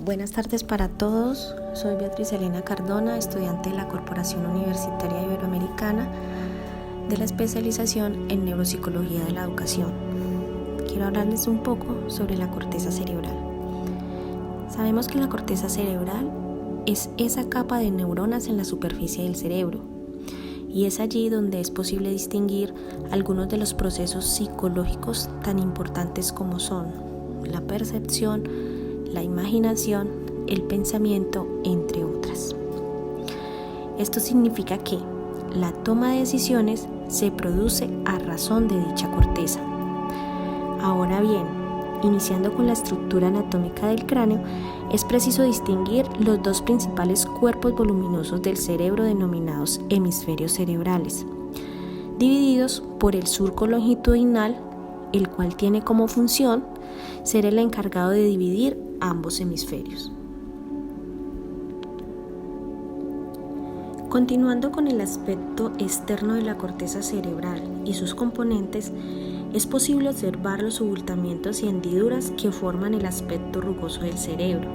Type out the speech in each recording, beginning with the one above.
Buenas tardes para todos, soy Beatriz Elena Cardona, estudiante de la Corporación Universitaria Iberoamericana de la especialización en Neuropsicología de la Educación. Quiero hablarles un poco sobre la corteza cerebral. Sabemos que la corteza cerebral es esa capa de neuronas en la superficie del cerebro y es allí donde es posible distinguir algunos de los procesos psicológicos tan importantes como son la percepción, la imaginación, el pensamiento, entre otras. Esto significa que la toma de decisiones se produce a razón de dicha corteza. Ahora bien, iniciando con la estructura anatómica del cráneo, es preciso distinguir los dos principales cuerpos voluminosos del cerebro denominados hemisferios cerebrales, divididos por el surco longitudinal, el cual tiene como función ser el encargado de dividir ambos hemisferios. Continuando con el aspecto externo de la corteza cerebral y sus componentes, es posible observar los abultamientos y hendiduras que forman el aspecto rugoso del cerebro.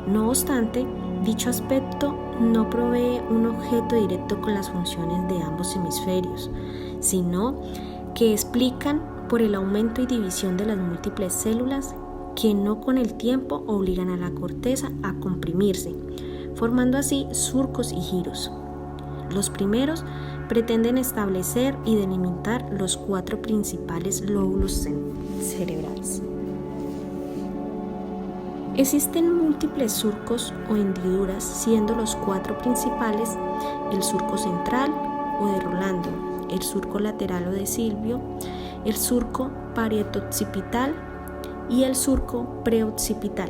No obstante, dicho aspecto no provee un objeto directo con las funciones de ambos hemisferios, sino que explican por el aumento y división de las múltiples células que no con el tiempo obligan a la corteza a comprimirse, formando así surcos y giros. Los primeros pretenden establecer y delimitar los 4 principales lóbulos cerebrales. Existen múltiples surcos o hendiduras, siendo los 4 principales el surco central o de Rolando, el surco lateral o de Silvio, el surco parietoccipital y el surco preoccipital.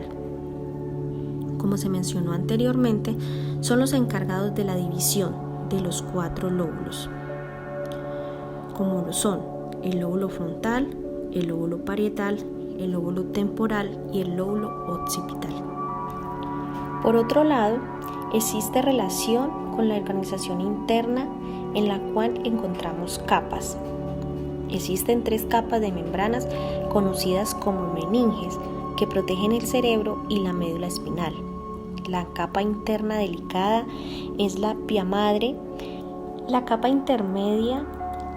Como se mencionó anteriormente, son los encargados de la división de los 4 lóbulos, como lo son el lóbulo frontal, el lóbulo parietal, el lóbulo temporal y el lóbulo occipital. Por otro lado, existe relación con la organización interna en la cual encontramos capas. Existen 3 capas de membranas conocidas como meninges que protegen el cerebro y la médula espinal. La capa interna delicada es la pia madre, la capa intermedia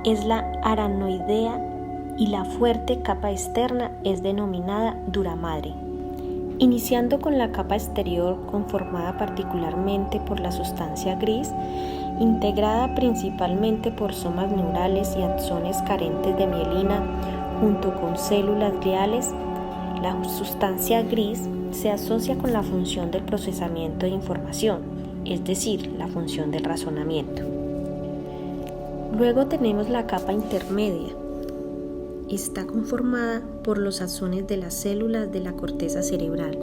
es la aranoidea y la fuerte capa externa es denominada dura madre. Iniciando con la capa exterior conformada particularmente por la sustancia gris, integrada principalmente por somas neurales y axones carentes de mielina junto con células gliales, la sustancia gris se asocia con la función del procesamiento de información, es decir, la función del razonamiento. Luego tenemos la capa intermedia. Está conformada por los axones de las células de la corteza cerebral.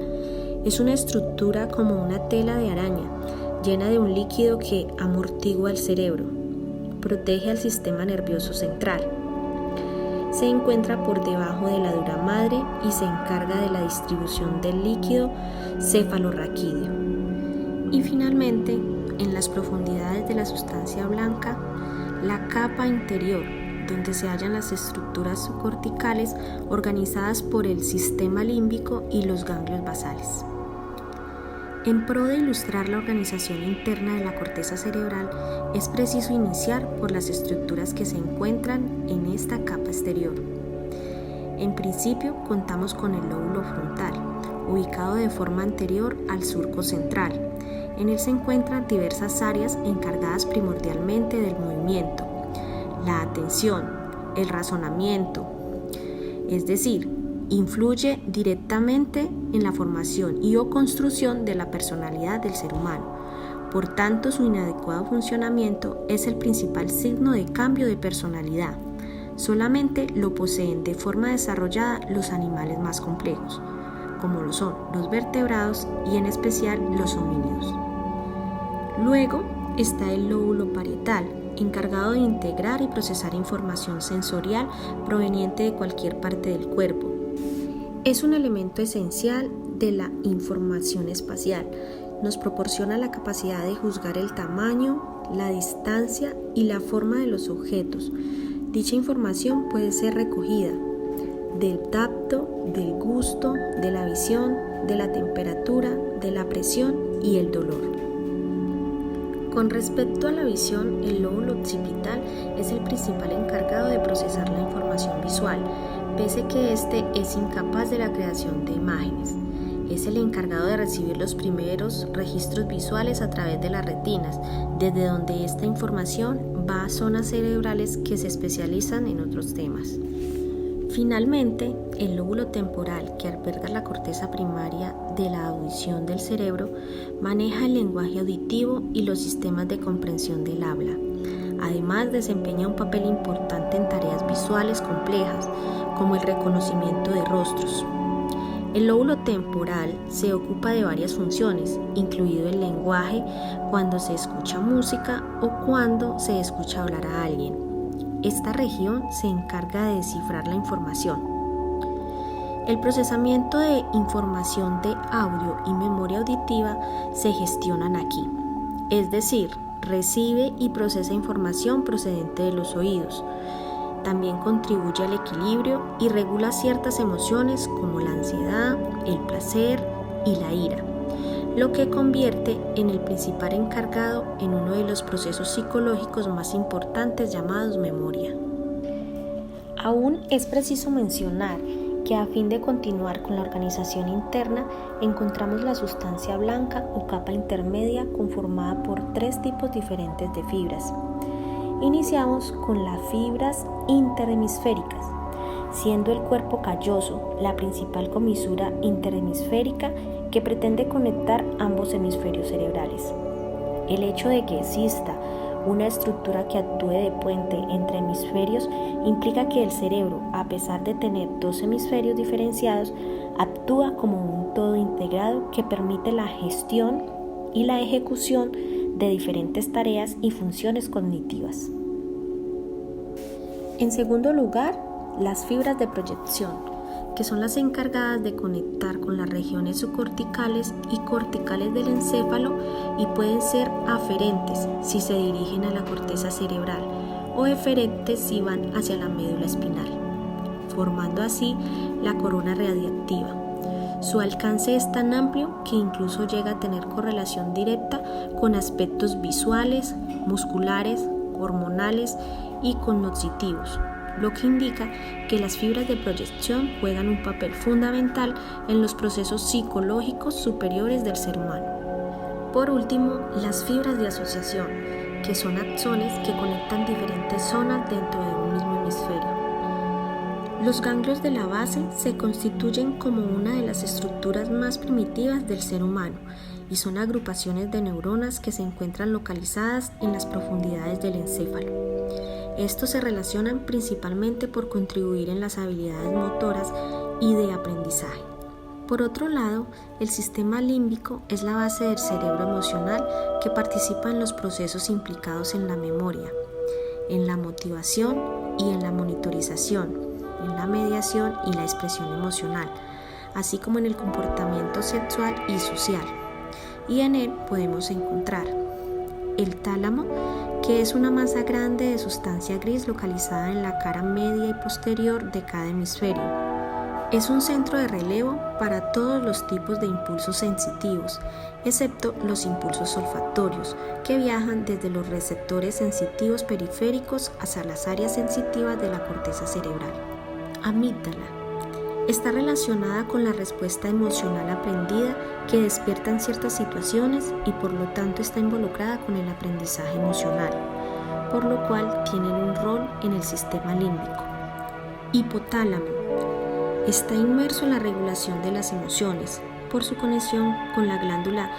Es una estructura como una tela de araña, llena de un líquido que amortigua el cerebro, protege al sistema nervioso central. Se encuentra por debajo de la dura madre y se encarga de la distribución del líquido cefalorraquídeo. Y finalmente, en las profundidades de la sustancia blanca, la capa interior, donde se hallan las estructuras subcorticales organizadas por el sistema límbico y los ganglios basales. En pro de ilustrar la organización interna de la corteza cerebral, es preciso iniciar por las estructuras que se encuentran en esta capa exterior. En principio, contamos con el lóbulo frontal, ubicado de forma anterior al surco central. En él se encuentran diversas áreas encargadas primordialmente del movimiento, la atención, el razonamiento, es decir, influye directamente en la formación y o construcción de la personalidad del ser humano. Por tanto, su inadecuado funcionamiento es el principal signo de cambio de personalidad. Solamente lo poseen de forma desarrollada los animales más complejos, como lo son los vertebrados y en especial los homínidos. Luego está el lóbulo parietal, encargado de integrar y procesar información sensorial proveniente de cualquier parte del cuerpo. Es un elemento esencial de la información espacial. Nos proporciona la capacidad de juzgar el tamaño, la distancia y la forma de los objetos. Dicha información puede ser recogida del tacto, tacto, del gusto, de la visión, de la temperatura, de la presión y el dolor. Con respecto a la visión, el lóbulo occipital es el principal encargado de procesar la información visual, pese que éste es incapaz de la creación de imágenes. Es el encargado de recibir los primeros registros visuales a través de las retinas, desde donde esta información va a zonas cerebrales que se especializan en otros temas. Finalmente, el lóbulo temporal, que alberga la corteza primaria de la audición del cerebro, maneja el lenguaje auditivo y los sistemas de comprensión del habla. Además, desempeña un papel importante en tareas visuales complejas, como el reconocimiento de rostros. El lóbulo temporal se ocupa de varias funciones, incluido el lenguaje, cuando se escucha música o cuando se escucha hablar a alguien. Esta región se encarga de descifrar la información. El procesamiento de información de audio y memoria auditiva se gestionan aquí, es decir, recibe y procesa información procedente de los oídos. También contribuye al equilibrio y regula ciertas emociones como la ansiedad, el placer y la ira, lo que convierte en el principal encargado en uno de los procesos psicológicos más importantes llamados memoria. Aún es preciso mencionar que a fin de continuar con la organización interna, encontramos la sustancia blanca o capa intermedia conformada por 3 tipos diferentes de fibras. Iniciamos con las fibras interhemisféricas, siendo el cuerpo calloso la principal comisura interhemisférica que pretende conectar ambos hemisferios cerebrales. El hecho de que exista una estructura que actúe de puente entre hemisferios implica que el cerebro, a pesar de tener 2 hemisferios diferenciados, actúa como un todo integrado que permite la gestión y la ejecución de diferentes tareas y funciones cognitivas. En segundo lugar, las fibras de proyección, que son las encargadas de conectar con las regiones subcorticales y corticales del encéfalo y pueden ser aferentes si se dirigen a la corteza cerebral o eferentes si van hacia la médula espinal, formando así la corona radiactiva. Su alcance es tan amplio que incluso llega a tener correlación directa con aspectos visuales, musculares, hormonales y cognitivos, lo que indica que las fibras de proyección juegan un papel fundamental en los procesos psicológicos superiores del ser humano. Por último, las fibras de asociación, que son axones que conectan diferentes zonas dentro de un mismo hemisferio. Los ganglios de la base se constituyen como una de las estructuras más primitivas del ser humano y son agrupaciones de neuronas que se encuentran localizadas en las profundidades del encéfalo. Estos se relacionan principalmente por contribuir en las habilidades motoras y de aprendizaje. Por otro lado, el sistema límbico es la base del cerebro emocional que participa en los procesos implicados en la memoria, en la motivación y en la monitorización, en la mediación y la expresión emocional, así como en el comportamiento sexual y social. Y en él podemos encontrar el tálamo, que es una masa grande de sustancia gris localizada en la cara media y posterior de cada hemisferio. Es un centro de relevo para todos los tipos de impulsos sensitivos, excepto los impulsos olfatorios, que viajan desde los receptores sensitivos periféricos hasta las áreas sensitivas de la corteza cerebral. Amígdala. Está relacionada con la respuesta emocional aprendida que despierta en ciertas situaciones y por lo tanto está involucrada con el aprendizaje emocional, por lo cual tienen un rol en el sistema límbico. Hipotálamo. Está inmerso en la regulación de las emociones por su conexión con la glándula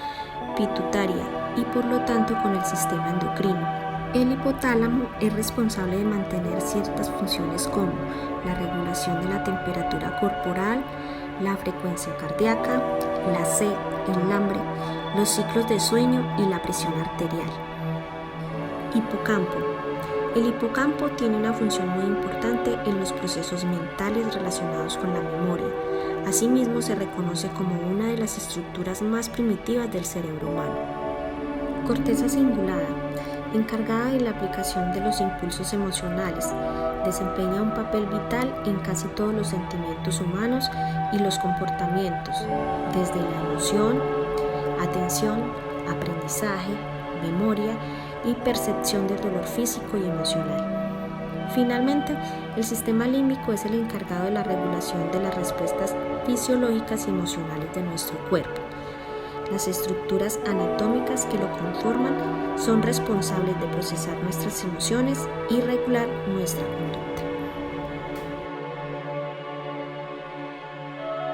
pituitaria y por lo tanto con el sistema endocrino. El hipotálamo es responsable de mantener ciertas funciones como la regulación de la temperatura corporal, la frecuencia cardíaca, la sed, el hambre, los ciclos de sueño y la presión arterial. Hipocampo. El hipocampo tiene una función muy importante en los procesos mentales relacionados con la memoria. Asimismo, se reconoce como una de las estructuras más primitivas del cerebro humano. Corteza cingulada, encargada de la aplicación de los impulsos emocionales, desempeña un papel vital en casi todos los sentimientos humanos y los comportamientos, desde la emoción, atención, aprendizaje, memoria y percepción del dolor físico y emocional. Finalmente, el sistema límbico es el encargado de la regulación de las respuestas fisiológicas y emocionales de nuestro cuerpo. Las estructuras anatómicas que lo conforman son responsables de procesar nuestras emociones y regular nuestra conducta.